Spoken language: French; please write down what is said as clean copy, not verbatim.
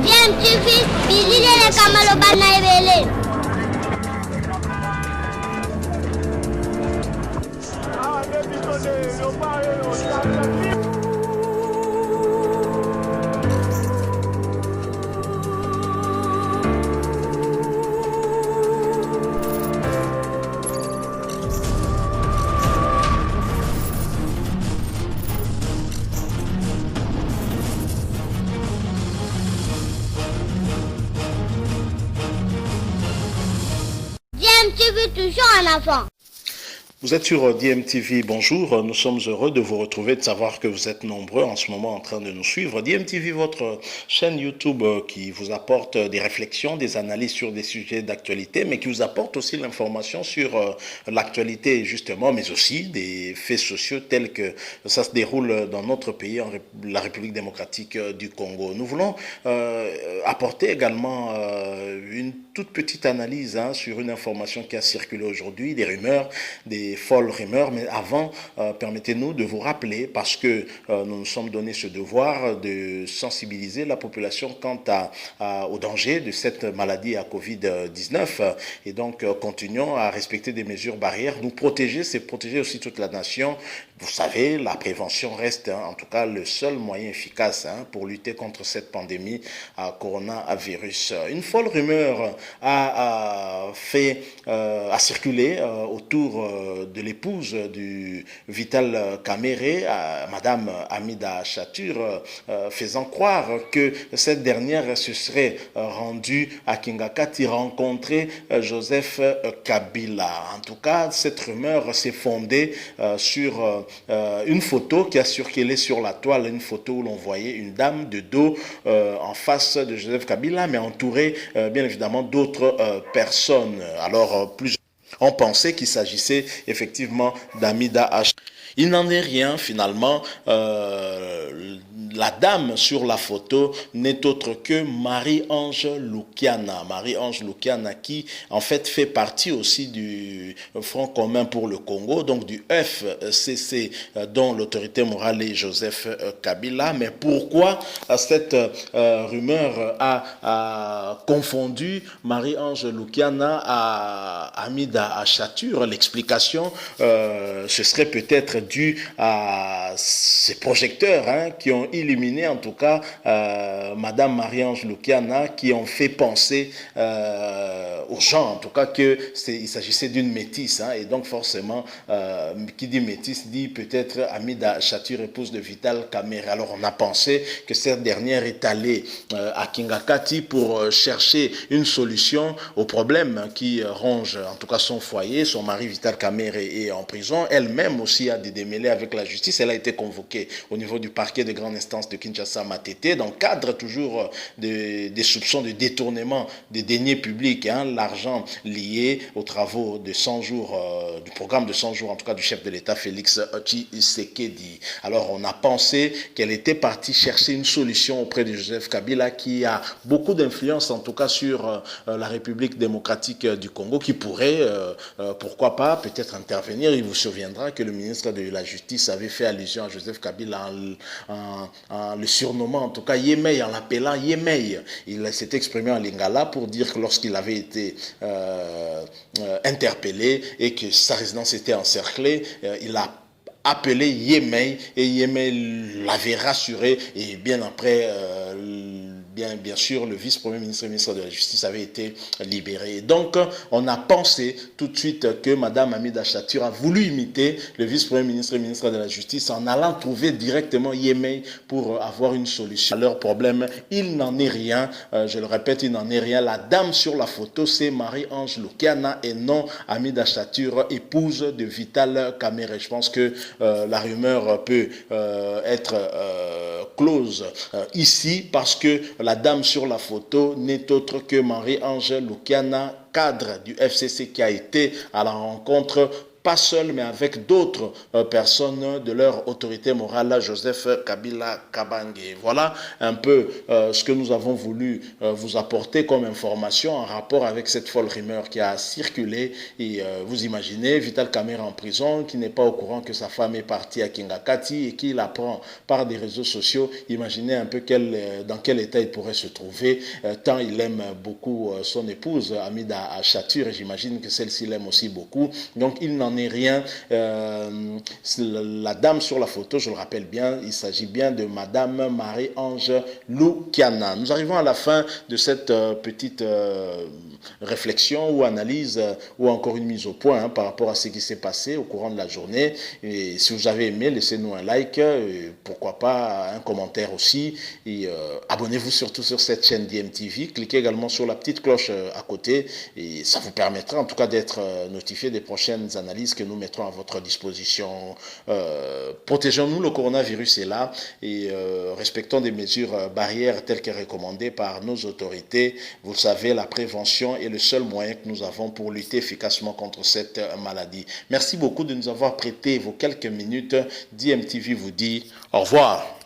DMTV, Bilile Kamalo Banaibele. DMTV toujours en avant. Vous êtes sur DMTV, bonjour, nous sommes heureux de vous retrouver, de savoir que vous êtes nombreux en ce moment en train de nous suivre. DMTV, votre chaîne YouTube qui vous apporte des réflexions, des analyses sur des sujets d'actualité, mais qui vous apporte aussi l'information sur l'actualité justement, mais aussi des faits sociaux tels que ça se déroule dans notre pays, la République démocratique du Congo. Nous voulons apporter également une toute petite analyse sur une information qui a circulé aujourd'hui, des rumeurs, des folles rumeurs, mais avant, permettez-nous de vous rappeler, parce que nous nous sommes donné ce devoir de sensibiliser la population quant au danger de cette maladie à Covid-19, et donc continuons à respecter des mesures barrières, nous protéger, c'est protéger aussi toute la nation. Vous savez, la prévention reste en tout cas le seul moyen efficace pour lutter contre cette pandémie à coronavirus. Une folle rumeur a circulé autour de l'épouse du Vital Kamerhe, Madame Hamida Chatur, faisant croire que cette dernière se serait rendue à Kingakati rencontrer Joseph Kabila. En tout cas, cette rumeur s'est fondée sur une photo qui a circulé sur la toile, une photo où l'on voyait une dame de dos en face de Joseph Kabila, mais entourée bien évidemment d'autres personnes. Alors, on pensait qu'il s'agissait effectivement d'Hamida H. Il n'en est rien finalement. La dame sur la photo n'est autre que Marie-Ange Lukiana. Marie-Ange Lukiana qui en fait fait partie aussi du Front commun pour le Congo, donc du FCC dont l'autorité morale est Joseph Kabila. Mais pourquoi cette rumeur a confondu Marie-Ange Lukiana à Hamida Chatur? L'explication, ce serait peut-être dû à ces projecteurs qui ont illuminé en tout cas Madame Marie-Ange Lukiana, qui ont fait penser aux gens en tout cas qu'il s'agissait d'une métisse, et donc forcément qui dit métisse dit peut-être Hamida Chatur, épouse de Vital Kamerhe. Alors on a pensé que cette dernière est allée à Kingakati pour chercher une solution au problème qui ronge en tout cas son foyer. Son mari Vital Kamerhe est en prison, elle-même aussi a des démêlés avec la justice. Elle a été convoquée au niveau du parquet de grande instance de Kinshasa-Matete dans le cadre toujours des soupçons de détournement des deniers publics, l'argent lié aux travaux de 100 jours, du programme de 100 jours en tout cas du chef de l'État Félix Tshisekedi. Alors on a pensé qu'elle était partie chercher une solution auprès de Joseph Kabila, qui a beaucoup d'influence en tout cas sur la République démocratique du Congo, qui pourrait pourquoi pas peut-être intervenir. Il vous souviendra que le ministre de la Justice avait fait allusion à Joseph Kabila en le surnommant en tout cas Yemei, en l'appelant Yemei. Il s'est exprimé en lingala pour dire que lorsqu'il avait été interpellé et que sa résidence était encerclée, il a appelé Yemei et Yemei l'avait rassuré, et bien après bien sûr le vice-premier ministre, ministre de la Justice avait été libéré. Donc on a pensé tout de suite que Madame Hamida Chatur a voulu imiter le vice-premier ministre, ministre de la Justice, en allant trouver directement Yemei pour avoir une solution à leur problème. Il n'en est rien, je le répète, il n'en est rien. La dame sur la photo, c'est Marie-Ange Lukiana et non Hamida Chatur, épouse de Vital Kamerhe. Je pense que la rumeur peut être close ici, parce que la dame sur la photo n'est autre que Marie-Ange Lukiana, cadre du FCC, qui a été à la rencontre pas seul, mais avec d'autres personnes de leur autorité morale, Joseph Kabila Kabange. Voilà un peu ce que nous avons voulu vous apporter comme information en rapport avec cette folle rumeur qui a circulé. Et vous imaginez, Vital Kamerhe en prison, qui n'est pas au courant que sa femme est partie à Kingakati et qui l'apprend par des réseaux sociaux. Imaginez un peu dans quel état il pourrait se trouver, tant il aime beaucoup son épouse, Amida Achatur, et j'imagine que celle-ci l'aime aussi beaucoup. Donc il n'en est rien. La dame sur la photo, je le rappelle bien, il s'agit bien de Madame Marie-Ange Lukiana. Nous arrivons à la fin de cette petite réflexion ou analyse ou encore une mise au point par rapport à ce qui s'est passé au courant de la journée. Et si vous avez aimé, laissez-nous un like, pourquoi pas un commentaire aussi, et abonnez-vous surtout sur cette chaîne DMTV, cliquez également sur la petite cloche à côté et ça vous permettra en tout cas d'être notifié des prochaines analyses que nous mettrons à votre disposition. Protégeons-nous, le coronavirus est là, et respectons des mesures barrières telles que recommandées par nos autorités. Vous le savez, la prévention est le seul moyen que nous avons pour lutter efficacement contre cette maladie. Merci beaucoup de nous avoir prêté vos quelques minutes. DMTV vous dit au revoir.